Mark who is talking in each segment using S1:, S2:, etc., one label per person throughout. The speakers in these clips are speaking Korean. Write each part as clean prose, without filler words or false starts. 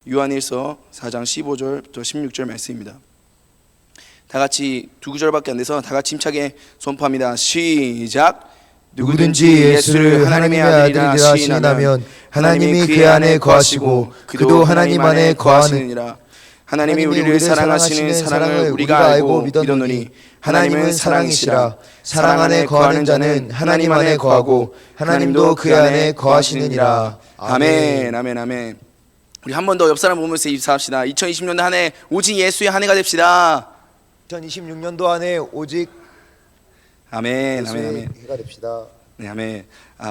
S1: 요한일서 4장 15절부터 16절 말씀입니다. 다 같이 두 구절밖에 안 돼서 다 같이 힘차게 선포합니다. 시작.
S2: 누구든지 예수를 하나님의 아들이라 시인하면 하나님이 그의 안에 거하시고 그도 하나님 안에 거하느니라.
S1: 하나님이 우리를 사랑하시는 사랑을 우리가 알고 믿었노니 하나님은 사랑이시라. 사랑 안에 거하는 자는 하나님 안에 거하고 하나님도 그 안에 거하시느니라. 아멘. 아멘. 아멘. 우리 한 번 더 옆 사람 보면서 입사합시다. 2020년도 한 해 오직 예수의 한 해가 됩시다.
S2: 2026년도 안에 오직
S1: 아멘.
S2: 예수의
S1: 아멘. 아멘.
S2: 해가 됩시다.
S1: 네, 아멘.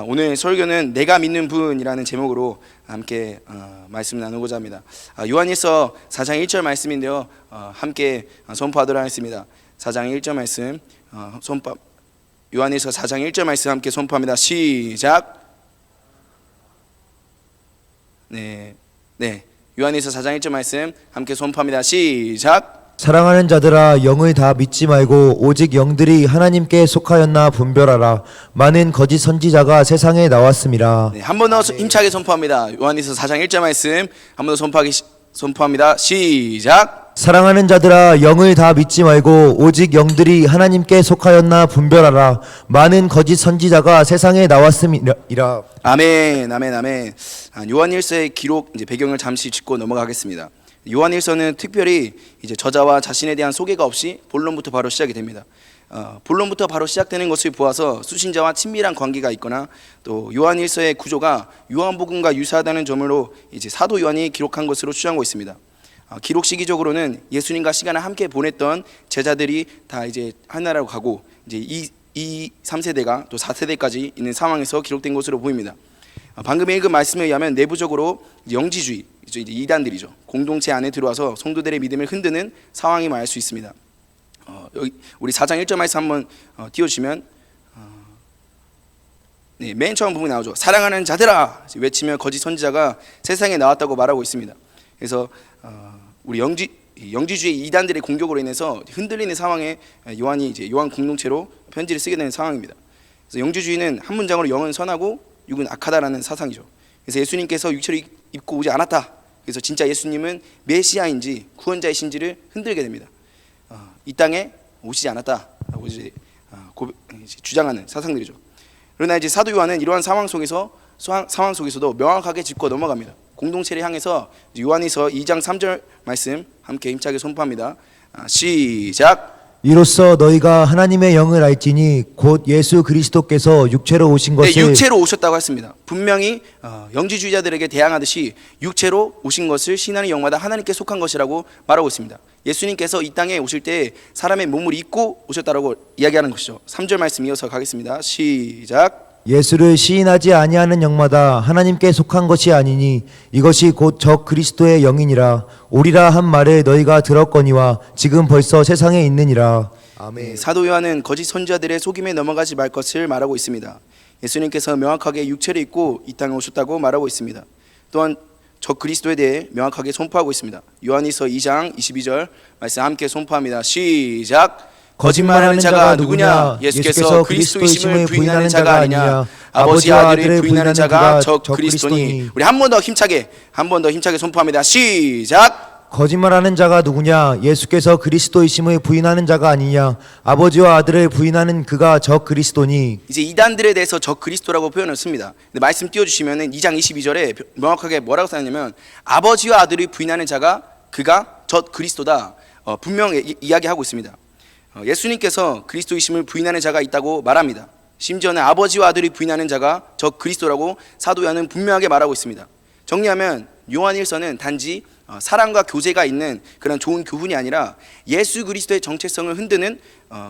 S1: 오늘 설교는 내가 믿는 분이라는 제목으로 함께 말씀 나누고자 합니다. 요한일서 4장 1절 말씀인데요. 함께 선포하도록 하겠습니다. 4장 1절 말씀 요한일서 4장 1절 말씀 함께 선포합니다. 시작. 네. 요한일서 4장 1절 말씀 함께 선포합니다. 시작.
S2: 사랑하는 자들아, 영을 다 믿지 말고 오직 영들이 하나님께 속하였나 분별하라. 많은 거짓 선지자가 세상에 나왔음이라.
S1: 네, 한 번 더 힘차게 선포합니다. 요한일서 4장 1절 말씀 한 번 더 선포합니다. 시작.
S2: 사랑하는 자들아, 영을 다 믿지 말고 오직 영들이 하나님께 속하였나 분별하라. 많은 거짓 선지자가 세상에 나왔음이라.
S1: 아멘. 아멘. 아멘. 요한일서의 기록 이제 배경을 잠시 짚고 넘어가겠습니다. 요한일서는 특별히 이제 저자와 자신에 대한 소개가 없이 본론부터 바로 시작이 됩니다. 본론부터 바로 시작되는 것을 보아서 수신자와 친밀한 관계가 있거나 또 요한일서의 구조가 요한복음과 유사하다는 점으로 이제 사도 요한이 기록한 것으로 추정하고 있습니다. 기록 시기적으로는 예수님과 시간을 함께 보냈던 제자들이 다 이제 하나라고 가고 이제 3세대가 또 4세대까지 있는 상황에서 기록된 것으로 보입니다. 방금 읽은 말씀에 의하면 내부적으로 영지주의, 이제 이단들이죠. 공동체 안에 들어와서 성도들의 믿음을 흔드는 상황이 말할 수 있습니다. 여기 우리 4장 1절 말씀 한번 띄워주시면 네, 맨 처음 부분이 나오죠. 사랑하는 자들아 외치며 거짓 선지자가 세상에 나왔다고 말하고 있습니다. 그래서 우리 영지주의 이단들의 공격으로 인해서 흔들리는 상황에 요한이 이제 요한 공동체로 편지를 쓰게 되는 상황입니다. 그래서 영지주의는 한 문장으로 영은 선하고 육은 악하다라는 사상이죠. 그래서 예수님께서 육체를 입고 오지 않았다. 그래서 진짜 예수님은 메시아인지 구원자이신지를 흔들게 됩니다. 이 땅에 오시지 않았다라고 이제 주장하는 사상들이죠. 그러나 이제 사도 요한은 이러한 상황 속에서도 명확하게 짚고 넘어갑니다. 공동체를 향해서 요한일서 2장 3절 말씀 함께 힘차게 선포합니다. 시작.
S2: 이로써 너희가 하나님의 영을 알지니 곧 예수 그리스도께서 육체로 오신 것을.
S1: 네, 육체로 오셨다고 했습니다. 분명히 영지주의자들에게 대항하듯이 육체로 오신 것을 신하는 영마다 하나님께 속한 것이라고 말하고 있습니다. 예수님께서 이 땅에 오실 때 사람의 몸을 입고 오셨다라고 이야기하는 것이죠. 3절 말씀 이어서 가겠습니다. 시작.
S2: 예수를 시인하지 아니하는 영마다 하나님께 속한 것이 아니니 이것이 곧 적 그리스도의 영이니라. 오리라 한 말을 너희가 들었거니와 지금 벌써 세상에 있느니라. 아멘.
S1: 사도 요한은 거짓 선지자들의 속임에 넘어가지 말 것을 말하고 있습니다. 예수님께서 명확하게 육체를 입고 이 땅에 오셨다고 말하고 있습니다. 또한 적 그리스도에 대해 명확하게 선포하고 있습니다. 요한일서 2장 22절 말씀 함께 선포합니다. 시작. 거짓말하는 자가 누구냐? 예수께서 그리스도이심을 부인하는 자가 아니냐? 아버지와 아들을 부인하는 자가 적 그리스도니. 우리 한 번 더 힘차게 선포합니다. 시작.
S2: 거짓말하는 자가 누구냐? 예수께서 그리스도이심을 부인하는 자가 아니냐? 아버지와 아들을 부인하는 그가 적 그리스도니.
S1: 이제 이단들에 대해서 적 그리스도라고 표현을 씁니다. 근데 말씀 띄워주시면은 2장 22절에 명확하게 뭐라고 써놨냐면 아버지와 아들을 부인하는 자가 그가 적 그리스도다. 분명히 이야기하고 있습니다. 예수님께서 그리스도이심을 부인하는 자가 있다고 말합니다. 심지어는 아버지와 아들이 부인하는 자가 적 그리스도라고 사도 요한은 분명하게 말하고 있습니다. 정리하면 요한일서는 단지 사랑과 교제가 있는 그런 좋은 교훈이 아니라 예수 그리스도의 정체성을 흔드는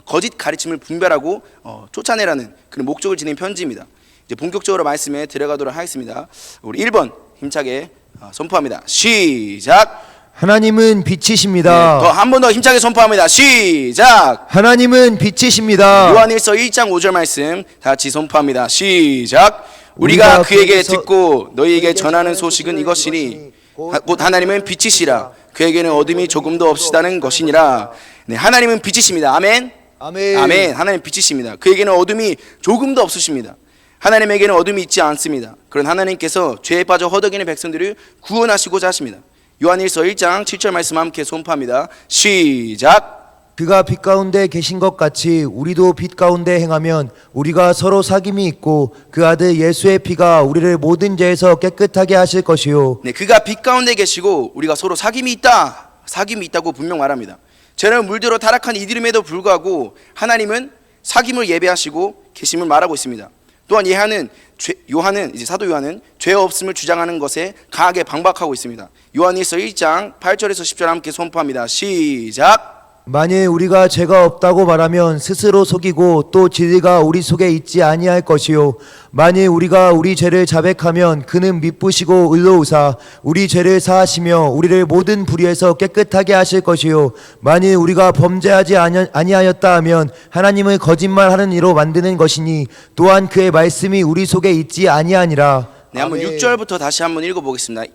S1: 거짓 가르침을 분별하고 쫓아내라는 그런 목적을 지닌 편지입니다. 이제 본격적으로 말씀에 들어가도록 하겠습니다. 우리 1번 힘차게 선포합니다. 시작.
S2: 하나님은 빛이십니다.
S1: 더 한 번 더 힘차게 선포합니다. 시작.
S2: 하나님은 빛이십니다.
S1: 요한일서 1장 5절 말씀 다 같이 선포합니다. 시작. 우리가 그에게 듣고 너희에게 전하는 소식은 이것이니 곧 하나님은 빛이시라. 그에게는 어둠이 조금도 없으시다는 것이니라. 네, 하나님은 빛이십니다. 아멘.
S2: 아멘.
S1: 아멘. 하나님 빛이십니다. 그에게는 어둠이 조금도 없으십니다. 하나님에게는 어둠이 있지 않습니다. 그런 하나님께서 죄에 빠져 허덕이는 백성들을 구원하시고자 하십니다. 요한일서 1장 7절 말씀 함께 선포합니다. 시작.
S2: 그가 빛 가운데 계신 것 같이 우리도 빛 가운데 행하면 우리가 서로 사귐이 있고 그 아들 예수의 피가 우리를 모든 죄에서 깨끗하게 하실 것이요.
S1: 네, 그가 빛 가운데 계시고 우리가 서로 사귐이 있다. 사귐이 있다고 분명 말합니다. 죄는 물들어 타락한 이들임에도 불구하고 하나님은 사귐을 예배하시고 계심을 말하고 있습니다. 또한 요한은 이제 사도 요한은 죄 없음을 주장하는 것에 강하게 반박하고 있습니다. 요한일서 1장 8절에서 10절 함께 선포합니다. 시작.
S2: 만일 우리가 죄가 없다고 말하면 스스로 속이고 또 진리가 우리 속에 있지 아니할 것이요. 만일 우리가 우리 죄를 자백하면 그는 미쁘시고 의로우사 우리 죄를 사하시며 우리를 모든 불의에서 깨끗하게 하실 것이요. 만일 우리가 범죄하지 아니하였다 하면 하나님을 거짓말하는 이로 만드는 것이니 또한 그의 말씀이 우리 속에 있지 아니하니라.
S1: 네, 한번
S2: 아멘.
S1: 6절부터 다시 한번 읽어보겠습니다.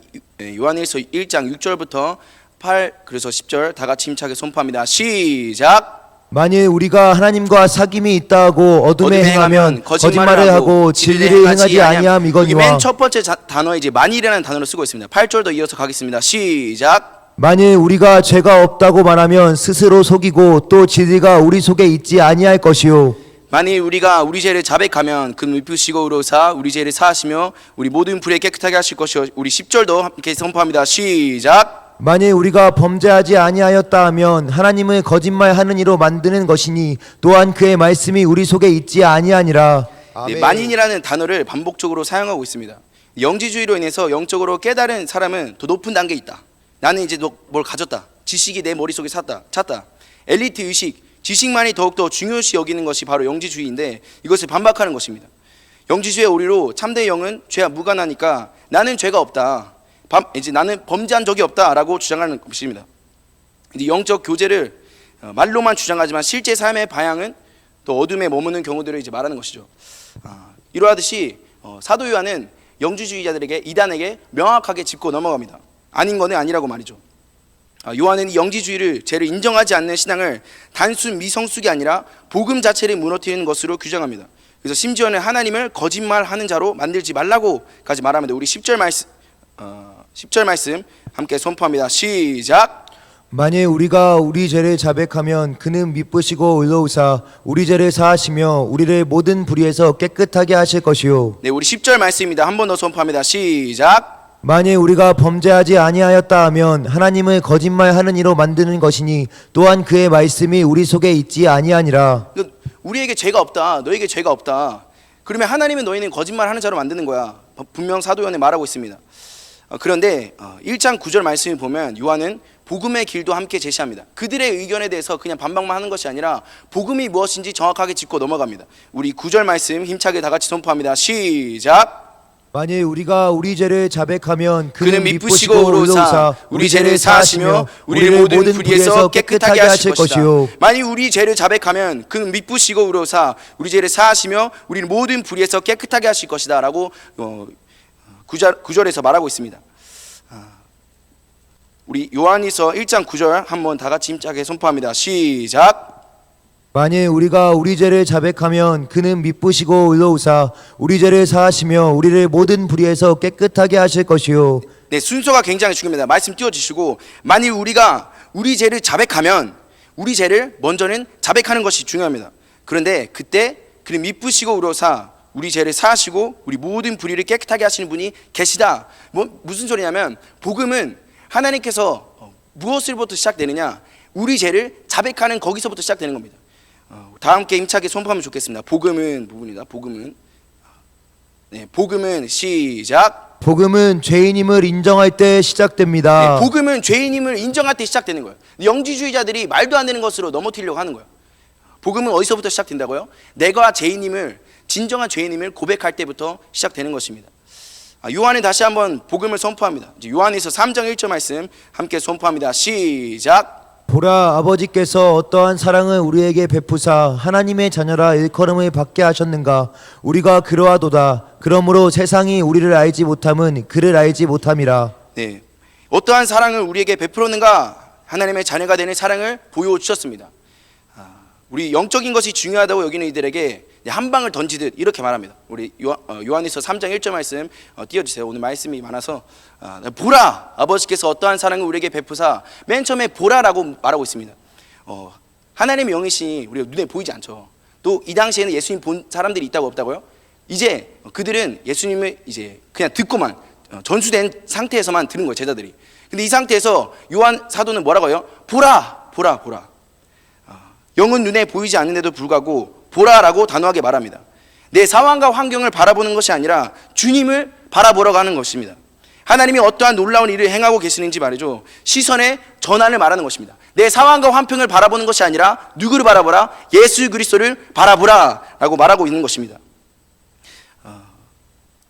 S1: 요한일서 1장 6절부터 8 그래서 10절 다 같이 힘차게 선포합니다. 시작.
S2: 만일 우리가 하나님과 사귐이 있다 하고 어둠에 행하면 거짓말을 하고 진리를 행하지 아니함 이거니와.
S1: 맨 첫 번째 단어에 이제 만일이라는 단어를 쓰고 있습니다. 8절도 이어서 가겠습니다. 시작.
S2: 만일 우리가 죄가 없다고 말하면 스스로 속이고 또 진리가 우리 속에 있지 아니할 것이요.
S1: 만일 우리가 우리 죄를 자백하면 그는 미쁘시고 의로우사 우리 죄를 사하시며 우리 모든 불에 깨끗하게 하실 것이요. 우리 10절도 함께 선포합니다. 시작.
S2: 만일 우리가 범죄하지 아니하였다 하면 하나님을 거짓말하는 이로 만드는 것이니 또한 그의 말씀이 우리 속에 있지 아니하니라.
S1: 네, 만인이라는 단어를 반복적으로 사용하고 있습니다. 영지주의로 인해서 영적으로 깨달은 사람은 더 높은 단계에 있다. 나는 이제 뭘 가졌다. 지식이 내 머릿속에 찼다. 엘리트 의식, 지식만이 더욱더 중요시 여기는 것이 바로 영지주의인데 이것을 반박하는 것입니다. 영지주의의 오리로 참된 영은 죄와 무관하니까 나는 죄가 없다. 이제 나는 범죄한 적이 없다라고 주장하는 것입니다. 이제 영적 교제를 말로만 주장하지만 실제 삶의 방향은 또 어둠에 머무는 경우들을 이제 말하는 것이죠. 이러하듯이 사도 요한은 영지주의자들에게 이단에게 명확하게 짚고 넘어갑니다. 아닌 거는 아니라고 말이죠. 요한은 이 영지주의를 죄를 인정하지 않는 신앙을 단순 미성숙이 아니라 복음 자체를 무너뜨리는 것으로 규정합니다. 그래서 심지어는 하나님을 거짓말하는 자로 만들지 말라고까지 말합니다. 우리 10절 말씀 함께 선포합니다. 시작.
S2: 만일 우리가 우리 죄를 자백하면 그는 미쁘시고 의로우사 우리 죄를 사하시며 우리를 모든 불의에서 깨끗하게 하실 것이요.
S1: 네, 우리 10절 말씀입니다. 한 번 더 선포합니다. 시작.
S2: 만일 우리가 범죄하지 아니하였다 하면 하나님을 거짓말하는 이로 만드는 것이니 또한 그의 말씀이 우리 속에 있지 아니하니라.
S1: 우리에게 죄가 없다. 너에게 죄가 없다. 그러면 하나님은 너희는 거짓말하는 자로 만드는 거야. 분명 사도 요한이 말하고 있습니다. 그런데 1장 9절 말씀을 보면 요한은 복음의 길도 함께 제시합니다. 그들의 의견에 대해서 그냥 반박만 하는 것이 아니라 복음이 무엇인지 정확하게 짚고 넘어갑니다. 우리 9절 말씀 힘차게 다 같이 선포합니다. 시작.
S2: 만일 우리가 우리 죄를 자백하면
S1: 그는 미쁘시고 의로우사 우리 죄를 사하시며 우리를 모든 불의에서 깨끗하게 하실 것이요. 만일 우리 죄를 자백하면 그는 미쁘시고 의로우사 우리 죄를 사하시며 우리를 모든 불의에서 깨끗하게 하실 것이다 라고 9절에서 말하고 있습니다. 우리 요한일서 1장 9절 한번 다 같이 힘차게 선포합니다. 시작.
S2: 만일 우리가 우리 죄를 자백하면 그는 미쁘시고 의로우사 우리 죄를 사하시며 우리를 모든 불의에서 깨끗하게 하실 것이요.
S1: 네, 순서가 굉장히 중요합니다. 말씀 띄워주시고 만일 우리가 우리 죄를 자백하면 우리 죄를 먼저는 자백하는 것이 중요합니다. 그런데 그때 그는 미쁘시고 의로우사 우리 죄를 사하시고 우리 모든 불의를 깨끗하게 하시는 분이 계시다. 무슨 소리냐면 복음은 하나님께서 무엇으로부터 시작되느냐? 우리 죄를 자백하는 거기서부터 시작되는 겁니다. 다 함께 힘차게 선포하면 좋겠습니다. 복음은 부분이다. 복음은 시작.
S2: 복음은 죄인임을 인정할 때 시작됩니다.
S1: 네, 복음은 죄인임을 인정할 때 시작되는 거예요. 영지주의자들이 말도 안 되는 것으로 넘어뜨리려고 하는 거예요. 복음은 어디서부터 시작된다고요? 내가 진정한 죄인임을 고백할 때부터 시작되는 것입니다. 요한은 다시 한번 복음을 선포합니다. 요한에서 3장 1절 말씀 함께 선포합니다. 시작.
S2: 보라, 아버지께서 어떠한 사랑을 우리에게 베푸사 하나님의 자녀라 일컬음을 받게 하셨는가. 우리가 그러하도다. 그러므로 세상이 우리를 알지 못함은 그를 알지 못함이라.
S1: 네, 어떠한 사랑을 우리에게 베풀었는가? 하나님의 자녀가 되는 사랑을 보여주셨습니다. 우리 영적인 것이 중요하다고 여기는 이들에게 한 방을 던지듯 이렇게 말합니다. 우리 요한일서 3장 1절 말씀 띄워주세요. 오늘 말씀이 많아서 보라, 아버지께서 어떠한 사랑을 우리에게 베푸사. 맨 처음에 보라라고 말하고 있습니다. 하나님의 영이시니 우리가 눈에 보이지 않죠. 또 이 당시에는 예수님 본 사람들이 있다고 없다고요? 이제 그들은 예수님을 이제 그냥 듣고만 전수된 상태에서만 들은 거예요, 제자들이. 근데 이 상태에서 요한 사도는 뭐라고 해요? 보라, 보라, 보라. 영은 눈에 보이지 않는데도 불구하고 보라라고 단호하게 말합니다. 내 상황과 환경을 바라보는 것이 아니라 주님을 바라보러 가는 것입니다. 하나님이 어떠한 놀라운 일을 행하고 계시는지 말이죠. 시선의 전환을 말하는 것입니다. 내 상황과 환경을 바라보는 것이 아니라 누구를 바라보라? 예수 그리스도를 바라보라 라고 말하고 있는 것입니다.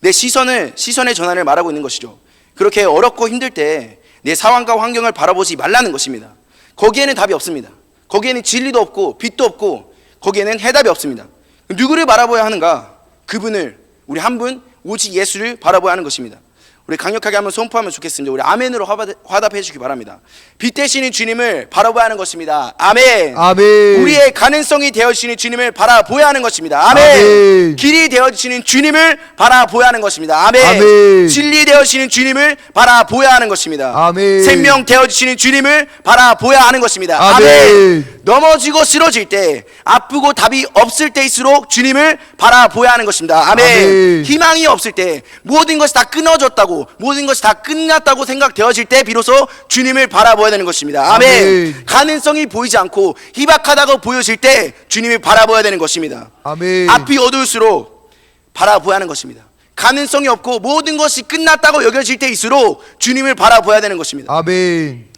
S1: 내 시선의 전환을 말하고 있는 것이죠. 그렇게 어렵고 힘들 때 내 상황과 환경을 바라보지 말라는 것입니다. 거기에는 답이 없습니다. 거기에는 진리도 없고 빛도 없고 거기에는 해답이 없습니다. 누구를 바라봐야 하는가? 그분을, 우리 한 분 오직 예수를 바라봐야 하는 것입니다. 우리 강력하게 한번 선포하면 좋겠습니다. 우리 아멘으로 화답해 주시기 바랍니다. 빛 되시는 주님을 바라봐야 하는 것입니다. 아멘.
S2: 아멘.
S1: 우리의 가능성이 되어주시는 주님을 바라보아야 하는 것입니다. 아멘.
S2: 아멘.
S1: 길이 되어주시는 주님을 바라보아야 하는 것입니다. 아멘.
S2: 아멘.
S1: 진리 되어주시는 주님을 바라보아야 하는 것입니다.
S2: 아멘.
S1: 생명 되어주시는 주님을 바라보아야 하는 것입니다. 아멘.
S2: 아멘.
S1: 넘어지고 쓰러질 때, 아프고 답이 없을 때일수록 주님을 바라보아야 하는 것입니다. 아멘.
S2: 아멘.
S1: 희망이 없을 때, 모든 것이 다 끊어졌다고, 모든 것이 다 끝났다고 생각되어질 때 비로소 주님을 바라보아야 되는 것입니다. 아멘.
S2: 아멘.
S1: 가능성이 보이지 않고 희박하다고 보여질 때 주님을 바라보아야 되는 것입니다.
S2: 아멘.
S1: 앞이 어두울수록 바라보아야 하는 것입니다. 가능성이 없고 모든 것이 끝났다고 여겨질 때일수록 주님을 바라보아야 되는 것입니다.
S2: 아멘.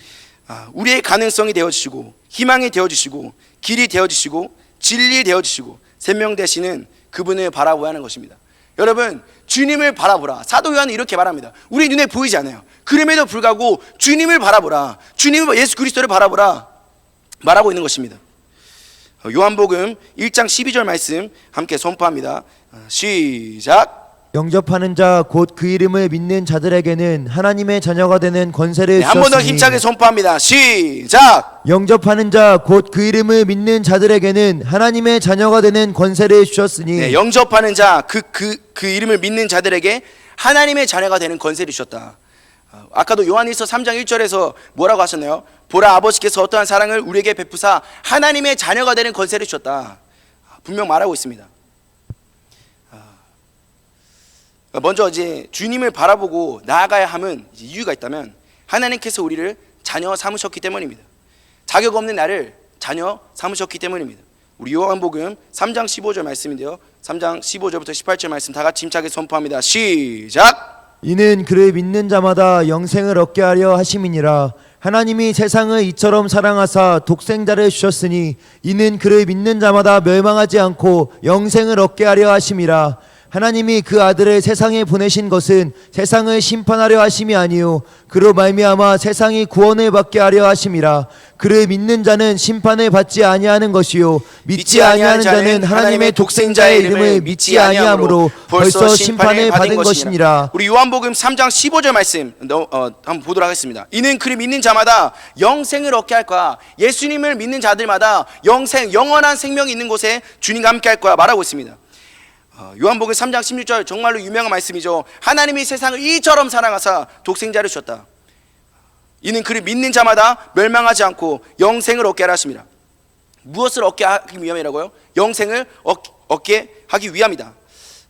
S1: 우리의 가능성이 되어주시고 희망이 되어주시고 길이 되어주시고 진리 되어주시고 생명 되시는 그분을 바라보아야 하는 것입니다. 여러분, 주님을 바라보라. 사도 요한은 이렇게 말합니다. 우리 눈에 보이지 않아요. 그럼에도 불구하고 주님을 바라보라. 주님을, 예수 그리스도를 바라보라 말하고 있는 것입니다. 요한복음 1장 12절 말씀 함께 선포합니다. 시작.
S2: 영접하는 자 곧 그 이름을 믿는 자들에게는 하나님의 자녀가 되는 권세를
S1: 한 번 더
S2: 주셨으니.
S1: 힘차게 선포합니다. 시작.
S2: 영접하는 자 곧 그 이름을 믿는 자들에게는 하나님의 자녀가 되는 권세를 주셨으니.
S1: 네, 영접하는 자, 그 이름을 믿는 자들에게 하나님의 자녀가 되는 권세를 주셨다. 아까도 요한일서 3장 1절에서 뭐라고 하셨나요? 보라, 아버지께서 어떠한 사랑을 우리에게 베푸사 하나님의 자녀가 되는 권세를 주셨다. 분명 말하고 있습니다. 먼저 이제 주님을 바라보고 나아가야 함은 이유가 있다면 하나님께서 우리를 자녀 삼으셨기 때문입니다. 자격 없는 나를 자녀 삼으셨기 때문입니다. 우리 요한복음 3장 15절 말씀인데요. 3장 15절부터 18절 말씀 다 같이 힘차게 선포합니다. 시작.
S2: 이는 그를 믿는 자마다 영생을 얻게 하려 하심이니라. 하나님이 세상을 이처럼 사랑하사 독생자를 주셨으니 이는 그를 믿는 자마다 멸망하지 않고 영생을 얻게 하려 하심이라. 하나님이 그 아들을 세상에 보내신 것은 세상을 심판하려 하심이 아니요 그로 말미암아 세상이 구원을 받게 하려 하심이라. 그를 믿는 자는 심판을 받지 아니하는 것이요 믿지 아니하는 자는 하나님의 독생자의 이름을 믿지 아니하므로 벌써 심판을 받은 것이니라.
S1: 우리 요한복음 3장 15절 말씀 한번 보도록 하겠습니다. 이는 그를 믿는 자마다 영생을 얻게 할 거야. 예수님을 믿는 자들마다 영원한 생명이 있는 곳에 주님과 함께 할 거야 말하고 있습니다. 요한복음 3장 16절 정말로 유명한 말씀이죠. 하나님이 세상을 이처럼 사랑하사 독생자를 주셨다. 이는 그를 믿는 자마다 멸망하지 않고 영생을 얻게 하라 하심이라. 무엇을 얻게 하기 위함이라고요? 영생을 얻게 하기 위함이다.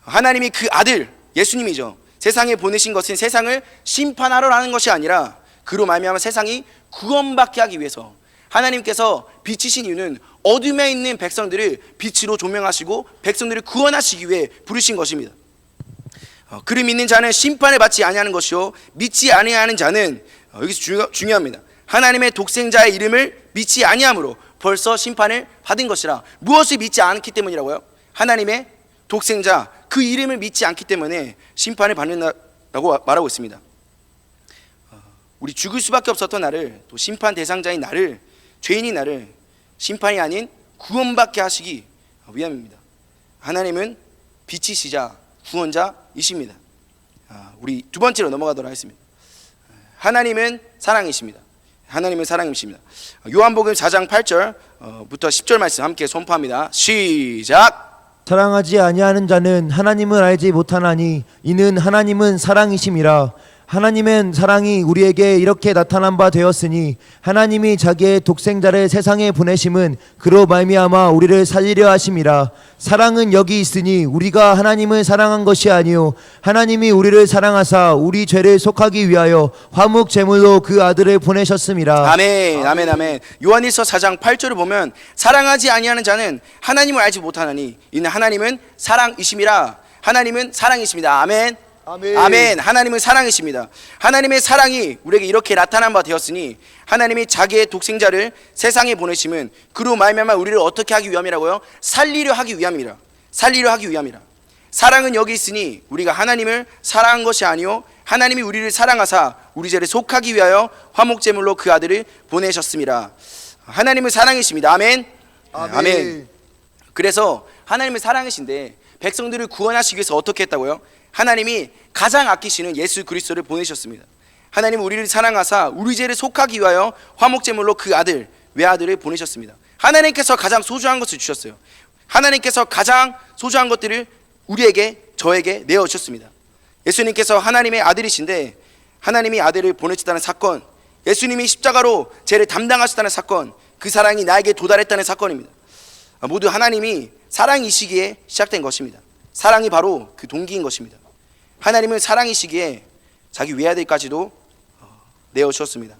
S1: 하나님이 그 아들 예수님이죠. 세상에 보내신 것은 세상을 심판하려는 것이 아니라 그로 말미암아 세상이 구원받게 하기 위해서. 하나님께서 빛이신 이유는 어둠에 있는 백성들을 빛으로 조명하시고 백성들을 구원하시기 위해 부르신 것입니다. 그를 믿는 자는 심판을 받지 아니하는 것이요 믿지 아니하는 자는 여기서 중요합니다. 하나님의 독생자의 이름을 믿지 아니함으로 벌써 심판을 받은 것이라. 무엇을 믿지 않기 때문이라고요? 하나님의 독생자 그 이름을 믿지 않기 때문에 심판을 받는다고 말하고 있습니다. 우리 죽을 수밖에 없었던 나를, 또 심판 대상자인 나를, 죄인인 나를 심판이 아닌 구원받게 하시기 위함입니다. 하나님은 빛이시자 구원자이십니다. 우리 두 번째로 넘어가도록 하겠습니다. 하나님은 사랑이십니다. 하나님은 사랑이십니다. 요한복음 4장 8절부터 10절 말씀 함께 선포합니다. 시작.
S2: 사랑하지 아니하는 자는 하나님을 알지 못하나니 이는 하나님은 사랑이심이라. 하나님은 사랑이 우리에게 이렇게 나타난 바 되었으니 하나님이 자기의 독생자를 세상에 보내심은 그로 말미암아 우리를 살리려 하심이라. 사랑은 여기 있으니 우리가 하나님을 사랑한 것이 아니요 하나님이 우리를 사랑하사 우리 죄를 속하기 위하여 화목 제물로 그 아들을 보내셨음이라.
S1: 아멘, 아멘, 아멘. 요한일서 4장 8절을 보면 사랑하지 아니하는 자는 하나님을 알지 못하나니 이는 하나님은 사랑이심이라. 하나님은 사랑이십니다. 아멘.
S2: 아멘.
S1: 아멘. 하나님은 사랑이십니다. 하나님의 사랑이 우리에게 이렇게 나타난 바 되었으니 하나님이 자기의 독생자를 세상에 보내심은 그로 말미암아 우리를 어떻게 하기 위함이라고요? 살리려 하기 위함이라. 살리려 하기 위함이라. 사랑은 여기 있으니 우리가 하나님을 사랑한 것이 아니요 하나님이 우리를 사랑하사 우리 죄를 속하기 위하여 화목제물로 그 아들을 보내셨습니다. 하나님은 사랑이십니다. 아멘. 아멘. 그래서 하나님은 사랑이신데 백성들을 구원하시기 위해서 어떻게 했다고요? 하나님이 가장 아끼시는 예수 그리스도를 보내셨습니다. 하나님은 우리를 사랑하사 우리 죄를 속하기 위하여 화목제물로 그 아들 외아들을 보내셨습니다. 하나님께서 가장 소중한 것을 주셨어요. 하나님께서 가장 소중한 것들을 우리에게 저에게 내어주셨습니다. 예수님께서 하나님의 아들이신데 하나님이 아들을 보내셨다는 사건, 예수님이 십자가로 죄를 담당하셨다는 사건, 그 사랑이 나에게 도달했다는 사건입니다. 모두 하나님이 사랑이시기에 시작된 것입니다. 사랑이 바로 그 동기인 것입니다. 하나님은 사랑이시기에 자기 외아들까지도 내어주셨습니다.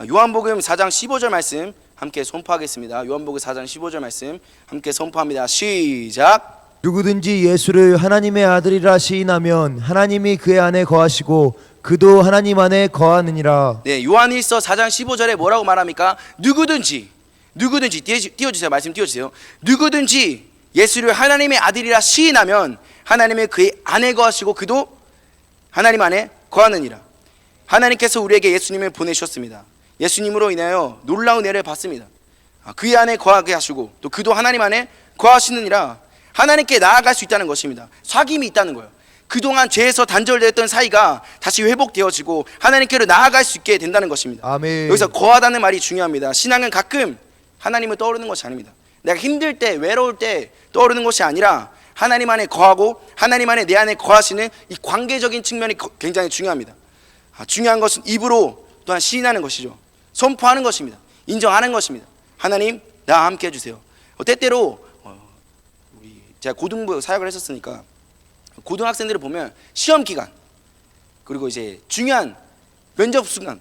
S1: 요한복음 4장 15절 말씀 함께 선포하겠습니다. 요한복음 4장 15절 말씀 함께 선포합니다. 시작.
S2: 누구든지 예수를 하나님의 아들이라 시인하면 하나님이 그의 안에 거하시고 그도 하나님 안에 거하느니라.
S1: 네, 요한일서 4장 15절에 뭐라고 말합니까? 누구든지 띄워주세요. 말씀 띄워주세요. 누구든지 예수를 하나님의 아들이라 시인하면 하나님의 그의 안에 거하시고 그도 하나님 안에 거하느니라. 하나님께서 우리에게 예수님을 보내주셨습니다. 예수님으로 인하여 놀라운 은혜를 받습니다. 그의 안에 거하게 하시고 또 그도 하나님 안에 거하시느니라. 하나님께 나아갈 수 있다는 것입니다. 사귐이 있다는 거예요. 그동안 죄에서 단절되었던 사이가 다시 회복되어지고 하나님께로 나아갈 수 있게 된다는 것입니다.
S2: 아멘.
S1: 여기서 거하다는 말이 중요합니다. 신앙은 가끔 하나님을 떠오르는 것이 아닙니다. 내가 힘들 때, 외로울 때 떠오르는 것이 아니라 하나님 안에 거하고 하나님 안에 내 안에 거하시는 이 관계적인 측면이 굉장히 중요합니다. 중요한 것은 입으로 또한 시인하는 것이죠. 선포하는 것입니다. 인정하는 것입니다. 하나님, 나와 함께 해주세요. 때때로 제가 고등부 사역을 했었으니까 고등학생들을 보면 시험 기간 그리고 이제 중요한 면접 순간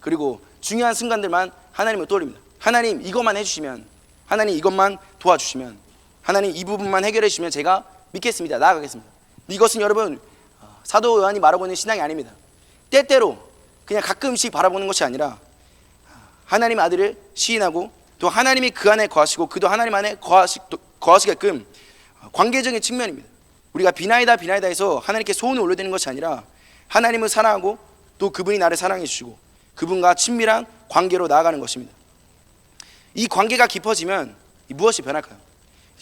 S1: 그리고 중요한 순간들만 하나님을 떠올립니다. 하나님 이것만 해주시면, 하나님 이것만 도와주시면, 하나님 이 부분만 해결해 주시면 제가 믿겠습니다. 나아가겠습니다. 이것은 여러분 사도 요한이 말하고 있는 신앙이 아닙니다. 때때로 그냥 가끔씩 바라보는 것이 아니라 하나님 아들을 시인하고 또 하나님이 그 안에 거하시고 그도 하나님 안에 거하시게끔 관계적인 측면입니다. 우리가 비나이다 해서 하나님께 소원을 올려드리는 것이 아니라 하나님을 사랑하고 또 그분이 나를 사랑해 주시고 그분과 친밀한 관계로 나아가는 것입니다. 이 관계가 깊어지면 무엇이 변할까요?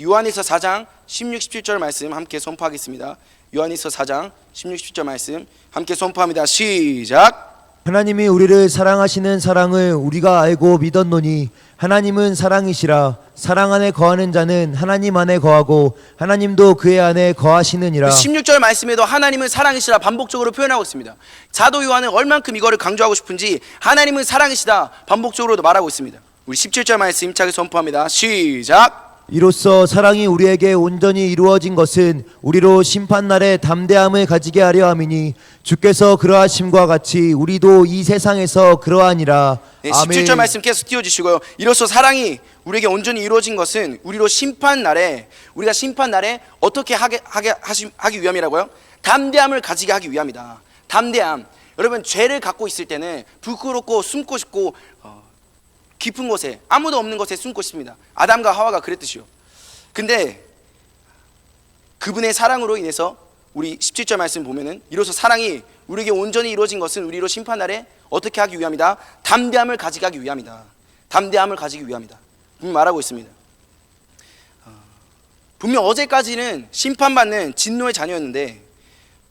S1: 요한일서 4장 16, 17절 말씀 함께 선포하겠습니다. 요한일서 4장 16, 17절 말씀 함께 선포합니다. 시작.
S2: 하나님이 우리를 사랑하시는 사랑을 우리가 알고 믿었노니 하나님은 사랑이시라. 사랑 안에 거하는 자는 하나님 안에 거하고 하나님도 그의 안에 거하시느니라.
S1: 16절 말씀에도 하나님은 사랑이시라 반복적으로 표현하고 있습니다. 사도 요한은 얼만큼 이거를 강조하고 싶은지 하나님은 사랑이시다 반복적으로도 말하고 있습니다. 우리 17절 말씀 힘차게 선포합니다. 시작.
S2: 이로써 사랑이 우리에게 온전히 이루어진 것은 우리로 심판날에 담대함을 가지게 하려 함이니 주께서 그러하심과 같이 우리도 이 세상에서 그러하니라.
S1: 네,
S2: 아멘.
S1: 17절 말씀 계속 띄워주시고요. 이로써 사랑이 우리에게 온전히 이루어진 것은 우리로 우리가 심판날에 어떻게 하기 위함이라고요? 담대함을 가지게 하기 위함이다. 담대함. 여러분 죄를 갖고 있을 때는 부끄럽고 숨고 싶고 깊은 곳에 아무도 없는 곳에 숨고 싶습니다. 아담과 하와가 그랬듯이요. 근데 그분의 사랑으로 인해서 우리 17절 말씀 보면은 이로써 사랑이 우리에게 온전히 이루어진 것은 우리로 심판날에 어떻게 하기 위함이다. 담대함을 가지게 하기 위함이다. 담대함을 가지기 위함이다. 분명 말하고 있습니다. 분명 어제까지는 심판받는 진노의 자녀였는데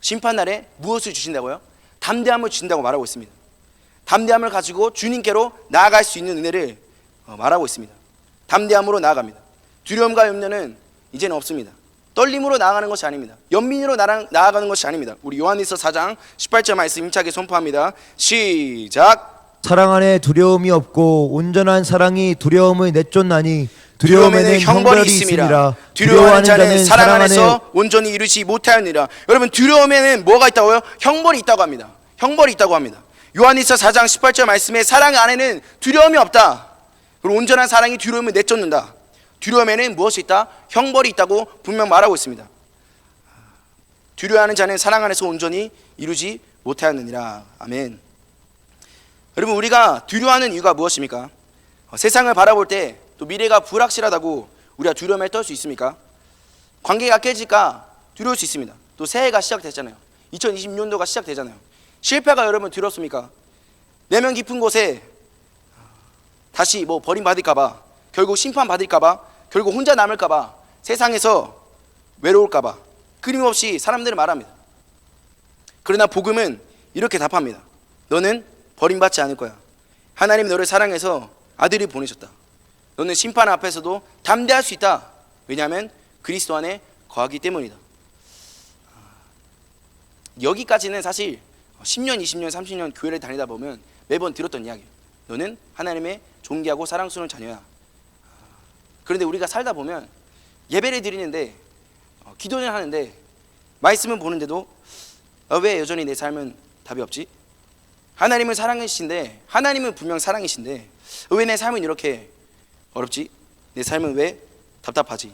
S1: 심판날에 무엇을 주신다고요? 담대함을 주신다고 말하고 있습니다. 담대함을 가지고 주님께로 나아갈 수 있는 은혜를 말하고 있습니다. 담대함으로 나아갑니다. 두려움과 염려는 이제는 없습니다. 떨림으로 나아가는 것이 아닙니다. 연민으로 나아가는 것이 아닙니다. 우리 요한일서 4장 18절 말씀 힘차게 선포합니다. 시작.
S2: 사랑 안에 두려움이 없고 온전한 사랑이 두려움을 내쫓나니 두려움에는 형벌이 있음이라.
S1: 두려워하는 자는 사랑 안에서 온전히 이루지 못하였느니라. 여러분, 두려움에는 뭐가 있다고요? 형벌이 있다고 합니다. 형벌이 있다고 합니다. 요한일서 4장 18절 말씀에 사랑 안에는 두려움이 없다. 그리고 온전한 사랑이 두려움을 내쫓는다. 두려움에는 무엇이 있다? 형벌이 있다고 분명 말하고 있습니다. 두려워하는 자는 사랑 안에서 온전히 이루지 못하였느니라. 아멘. 여러분, 우리가 두려워하는 이유가 무엇입니까? 세상을 바라볼 때 또 미래가 불확실하다고 우리가 두려움에 떨 수 있습니까? 관계가 깨질까 두려울 수 있습니다. 또 새해가 시작됐잖아요. 2026년도가 시작되잖아요. 실패가 여러분 두렵습니까? 내면 깊은 곳에 다시 버림받을까봐, 결국 심판받을까봐, 결국 혼자 남을까봐, 세상에서 외로울까봐 끊임없이 사람들은 말합니다. 그러나 복음은 이렇게 답합니다. 너는 버림받지 않을 거야. 하나님이 너를 사랑해서 아들을 보내셨다. 너는 심판 앞에서도 담대할 수 있다. 왜냐하면 그리스도 안에 거하기 때문이다. 여기까지는 사실 10년, 20년, 30년 교회를 다니다 보면 매번 들었던 이야기예요. 너는 하나님의 존귀하고 사랑스러운 자녀야. 그런데 우리가 살다 보면 예배를 드리는데, 기도는 하는데, 말씀은 보는데도 왜 여전히 내 삶은 답이 없지? 하나님은 사랑이신데, 하나님은 분명 사랑이신데 왜 내 삶은 이렇게 어렵지? 내 삶은 왜 답답하지?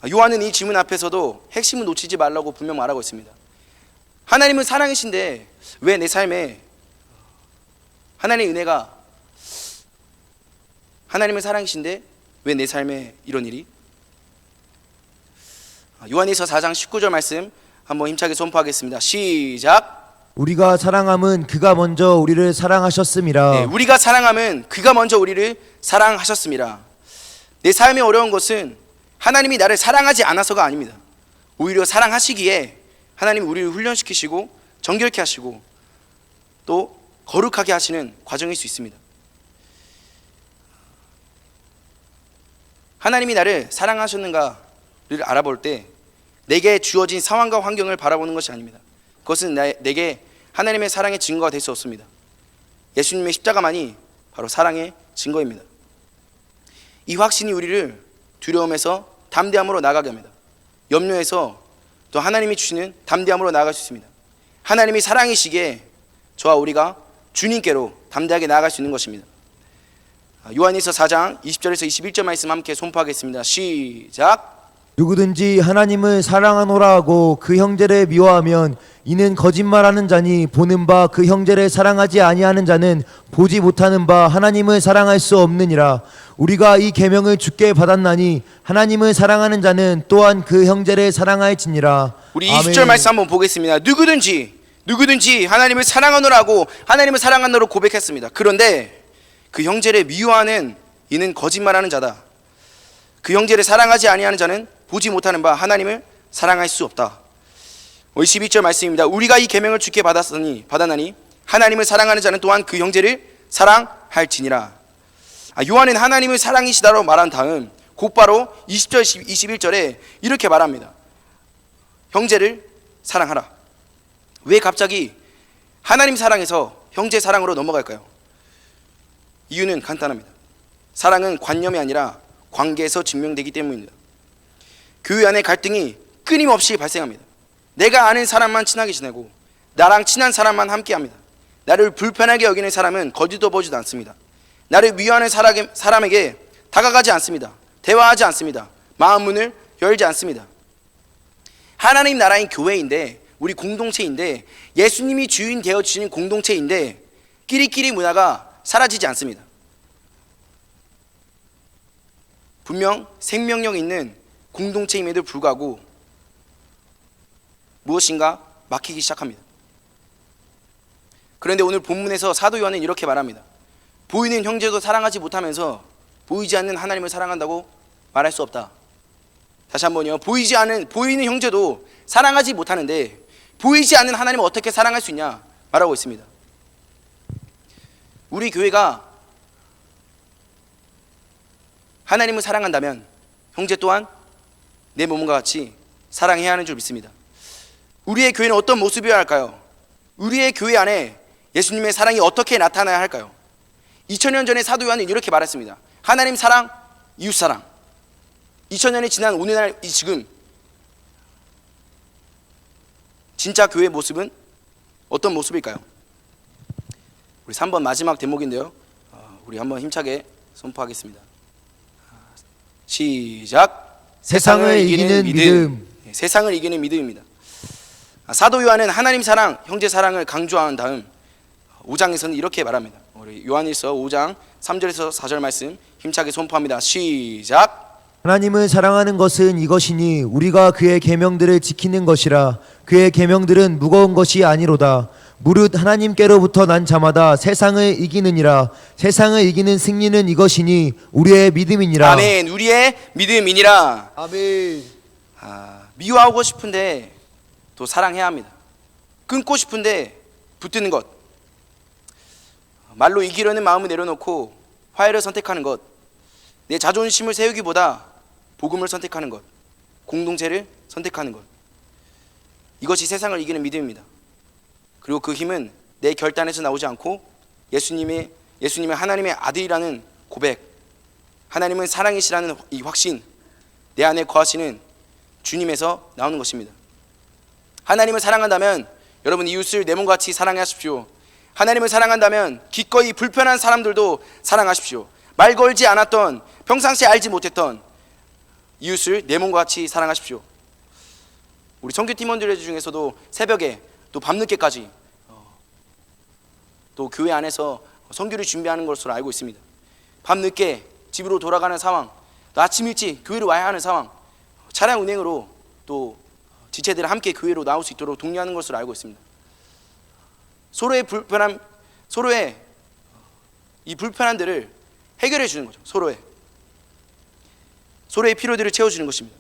S1: 요한은 이 질문 앞에서도 핵심을 놓치지 말라고 분명 말하고 있습니다. 하나님은 사랑이신데 왜 내 삶에 하나님의 은혜가, 하나님은 사랑이신데 왜 내 삶에 이런 일이? 요한일서 4장 19절 말씀 한번 힘차게 선포하겠습니다. 시작.
S2: 우리가 사랑함은 그가 먼저 우리를 사랑하셨음이라.
S1: 네, 우리가 사랑함은 그가 먼저 우리를 사랑하셨음이라. 내 삶에 어려운 것은 하나님이 나를 사랑하지 않아서가 아닙니다. 오히려 사랑하시기에 하나님이 우리를 훈련시키시고 정결케 하시고 또 거룩하게 하시는 과정일 수 있습니다. 하나님이 나를 사랑하셨는가를 알아볼 때 내게 주어진 상황과 환경을 바라보는 것이 아닙니다. 그것은 내게 하나님의 사랑의 증거가 될 수 없습니다. 예수님의 십자가만이 바로 사랑의 증거입니다. 이 확신이 우리를 두려움에서 담대함으로 나아가게 합니다. 염려에서 또 하나님이 주시는 담대함으로 나아갈 수 있습니다. 하나님이 사랑이시기에 저와 우리가 주님께로 담대하게 나아갈 수 있는 것입니다. 요한일서 4장 20절에서 21절 말씀 함께 선포하겠습니다. 시작.
S2: 누구든지 하나님을 사랑하노라 하고 그 형제를 미워하면 이는 거짓말하는 자니 보는 바 그 형제를 사랑하지 아니하는 자는 보지 못하는 바 하나님을 사랑할 수 없느니라. 우리가 이 계명을 주께 받았나니 하나님을 사랑하는 자는 또한 그 형제를 사랑할지니라.
S1: 우리 20절 말씀 한번 보겠습니다. 누구든지 하나님을 사랑하노라 하고 하나님을 사랑하노라 고백했습니다. 그런데 그 형제를 미워하는 이는 거짓말하는 자다. 그 형제를 사랑하지 아니하는 자는 보지 못하는 바 하나님을 사랑할 수 없다. 22절 말씀입니다. 우리가 이 계명을 주께 받았나니 하나님을 사랑하는 자는 또한 그 형제를 사랑할지니라. 요한은 하나님을 사랑이시다라고 말한 다음 곧바로 20절 21절에 이렇게 말합니다. 형제를 사랑하라. 왜 갑자기 하나님 사랑에서 형제 사랑으로 넘어갈까요? 이유는 간단합니다. 사랑은 관념이 아니라 관계에서 증명되기 때문입니다. 교회 안에 갈등이 끊임없이 발생합니다. 내가 아는 사람만 친하게 지내고 나랑 친한 사람만 함께합니다. 나를 불편하게 여기는 사람은 거들떠 보지도 않습니다. 나를 미워하는 사람에게 다가가지 않습니다. 대화하지 않습니다. 마음 문을 열지 않습니다. 하나님 나라인 교회인데, 우리 공동체인데, 예수님이 주인 되어주시는 공동체인데 끼리끼리 문화가 사라지지 않습니다. 분명 생명력 있는 공동체임에도 불구하고 무엇인가 막히기 시작합니다. 그런데 오늘 본문에서 사도 요한은 이렇게 말합니다. 보이는 형제도 사랑하지 못하면서 보이지 않는 하나님을 사랑한다고 말할 수 없다. 다시 한번요. 보이는 형제도 사랑하지 못하는데 보이지 않는 하나님을 어떻게 사랑할 수 있냐 말하고 있습니다. 우리 교회가 하나님을 사랑한다면 형제 또한 내 몸과 같이 사랑해야 하는 줄 믿습니다. 우리의 교회는 어떤 모습이어야 할까요? 우리의 교회 안에 예수님의 사랑이 어떻게 나타나야 할까요? 2000년 전에 사도 요한은 이렇게 말했습니다. 하나님 사랑, 이웃 사랑. 2000년이 지난 오늘날 이 지금 진짜 교회의 모습은 어떤 모습일까요? 우리 3번 마지막 대목인데요. 우리 한번 힘차게 선포하겠습니다. 시작.
S2: 세상을 이기는 믿음.
S1: 세상을 이기는 믿음입니다. 사도 요한은 하나님 사랑, 형제 사랑을 강조한 다음 5장에서는 이렇게 말합니다. 우리 요한일서 5장 3절에서 4절 말씀 힘차게 선포합니다. 시작.
S2: 하나님을 사랑하는 것은 이것이니 우리가 그의 계명들을 지키는 것이라. 그의 계명들은 무거운 것이 아니로다. 무릇 하나님께로부터 난 자마다 세상을 이기느니라. 세상을 이기는 승리는 이것이니 우리의 믿음이니라.
S1: 아멘. 우리의 믿음이니라.
S2: 아멘.
S1: 미워하고 싶은데 또 사랑해야 합니다. 끊고 싶은데 붙드는 것, 말로 이기려는 마음을 내려놓고 화해를 선택하는 것, 내 자존심을 세우기보다 복음을 선택하는 것, 공동체를 선택하는 것, 이것이 세상을 이기는 믿음입니다. 그리고 그 힘은 내 결단에서 나오지 않고 예수님의 하나님의 아들이라는 고백, 하나님은 사랑이시라는 이 확신, 내 안에 거하시는 주님에서 나오는 것입니다. 하나님을 사랑한다면 여러분 이웃을 내 몸과 같이 사랑하십시오. 하나님을 사랑한다면 기꺼이 불편한 사람들도 사랑하십시오. 말 걸지 않았던, 평상시에 알지 못했던 이웃을 내 몸과 같이 사랑하십시오. 우리 선교팀원들 중에서도 새벽에 또 밤늦게까지 또 교회 안에서 선교를 준비하는 것으로 알고 있습니다. 밤늦게 집으로 돌아가는 상황, 또 아침 일찍 교회로 와야 하는 상황, 차량 운행으로 또 지체들 함께 교회로 나올 수 있도록 독려하는 것으로 알고 있습니다. 서로의 불편함, 서로의 이 불편함들을 해결해 주는 거죠. 서로의 필요들을 채워주는 것입니다.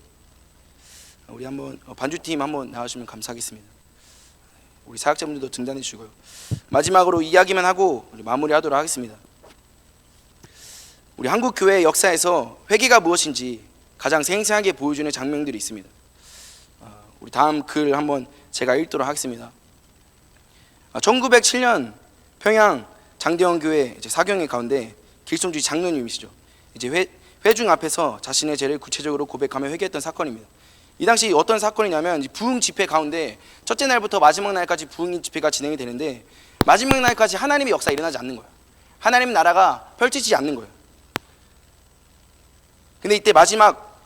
S1: 우리 한번 반주팀 한번 나와주시면 감사하겠습니다. 우리 사역자분들도 등단해 주시고요. 마지막으로 이야기만 하고 우리 마무리하도록 하겠습니다. 우리 한국 교회 역사에서 회개가 무엇인지 가장 생생하게 보여주는 장면들이 있습니다. 우리 다음 글 한번 제가 읽도록 하겠습니다. 1907년 평양 장대원 교회 사경회 가운데 길성주 장로님이시죠. 이제 회중 앞에서 자신의 죄를 구체적으로 고백하며 회개했던 사건입니다. 이 당시 어떤 사건이냐면 부흥 집회 가운데 첫째 날부터 마지막 날까지 부흥 집회가 진행이 되는데 마지막 날까지 하나님의 역사 일어나지 않는 거예요. 하나님 나라가 펼치지 않는 거예요. 근데 이때 마지막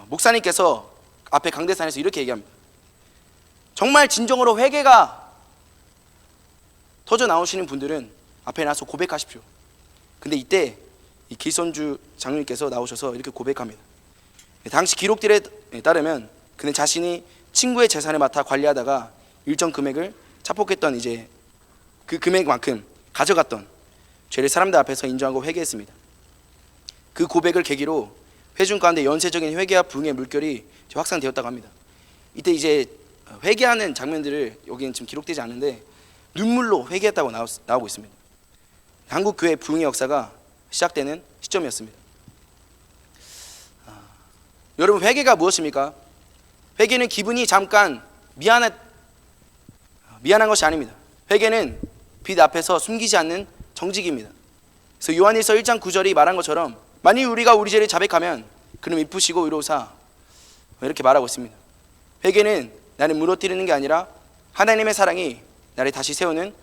S1: 목사님께서 앞에 강대산에서 이렇게 얘기합니다. 정말 진정으로 회개가 터져 나오시는 분들은 앞에 나서 고백하십시오. 근데 이때 이 길선주 장로님께서 나오셔서 이렇게 고백합니다. 당시 기록들에 따르면 그는 자신이 친구의 재산을 맡아 관리하다가 일정 금액을 차폭했던 이제 그 금액만큼 가져갔던 죄를 사람들 앞에서 인정하고 회개했습니다. 그 고백을 계기로 회중 가운데 연쇄적인 회개와 부흥의 물결이 확산되었다고 합니다. 이때 이제 회개하는 장면들을 여기는 지금 기록되지 않는데 눈물로 회개했다고 나오고 있습니다. 한국 교회 부흥의 역사가 시작되는 시점이었습니다. 여러분 회개가 무엇입니까? 회개는 기분이 잠깐 미안한 것이 아닙니다. 회개는 빛 앞에서 숨기지 않는 정직입니다. 그래서 요한일서 1장 9절이 말한 것처럼 만일 우리가 우리 죄를 자백하면 그는 미쁘시고 의로우사 이렇게 말하고 있습니다. 회개는 나를 무너뜨리는 게 아니라 하나님의 사랑이 나를 다시 세우는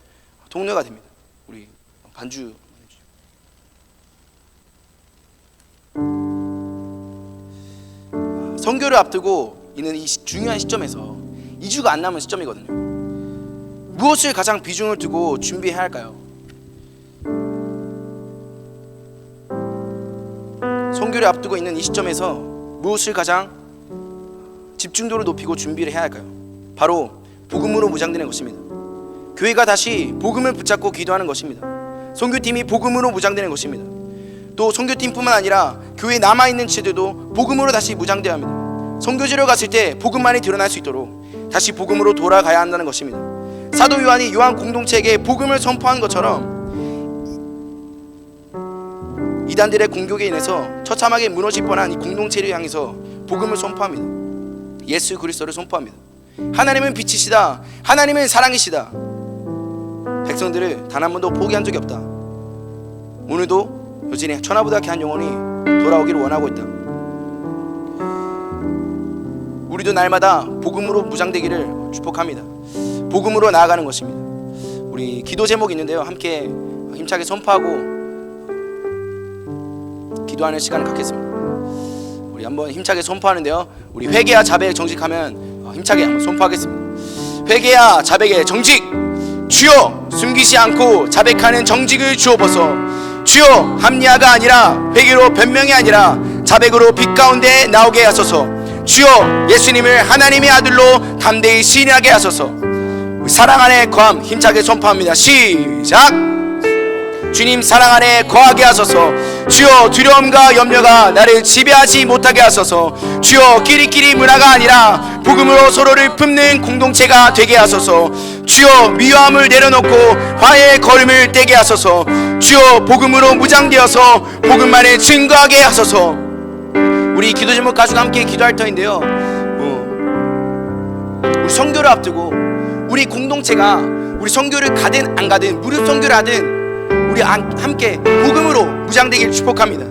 S1: 동료가 됩니다. 우리 반주 선교를 앞두고 있는 이 중요한 시점에서 2주가 안 남은 시점이거든요. 무엇을 가장 비중을 두고 준비해야 할까요? 선교를 앞두고 있는 이 시점에서 무엇을 가장 집중도를 높이고 준비를 해야 할까요? 바로 복음으로 무장되는 것입니다. 교회가 다시 복음을 붙잡고 기도하는 것입니다. 선교팀이 복음으로 무장되는 것입니다. 또 선교팀뿐만 아니라 교회에 남아있는 지체들도 복음으로 다시 무장되어야 합니다. 선교지로 갔을 때 복음만이 드러날 수 있도록 다시 복음으로 돌아가야 한다는 것입니다. 사도 요한이 요한 공동체에게 복음을 선포한 것처럼 이단들의 공격에 인해서 처참하게 무너질 뻔한 이 공동체를 향해서 복음을 선포합니다. 예수 그리스도를 선포합니다. 하나님은 빛이시다. 하나님은 사랑이시다. 백성들을 단 한 번도 포기한 적이 없다. 오늘도 여전히 천하보다 귀한 영혼이 돌아오기를 원하고 있다. 우리도 날마다 복음으로 무장되기를 축복합니다. 복음으로 나아가는 것입니다. 우리 기도 제목이 있는데요, 함께 힘차게 선포하고 기도하는 시간을 갖겠습니다. 우리 한번 힘차게 선포하는데요, 우리 회개와 자백에 정직하면 힘차게 한번 선포하겠습니다. 회개와 자백에 정직, 주여 숨기지 않고 자백하는 정직을 주옵소서. 주여 합리화가 아니라 회개로 변명이 아니라 자백으로 빛 가운데 나오게 하소서. 주여 예수님을 하나님의 아들로 담대히 시인하게 하소서. 사랑 안에 거함 힘차게 선포합니다. 시작. 주님 사랑 안에 거하게 하소서. 주여 두려움과 염려가 나를 지배하지 못하게 하소서. 주여 끼리끼리 문화가 아니라 복음으로 서로를 품는 공동체가 되게 하소서. 주여 미워함을 내려놓고 화해의 걸음을 떼게 하소서. 주여 복음으로 무장되어서 복음만을 증거하게 하소서. 우리 기도 제목 가지고 함께 기도할 터인데요, 우리 선교를 앞두고 우리 공동체가 우리 선교를 가든 안 가든 무료 선교를 하든 우리 함께 복음으로 무장되길 축복합니다.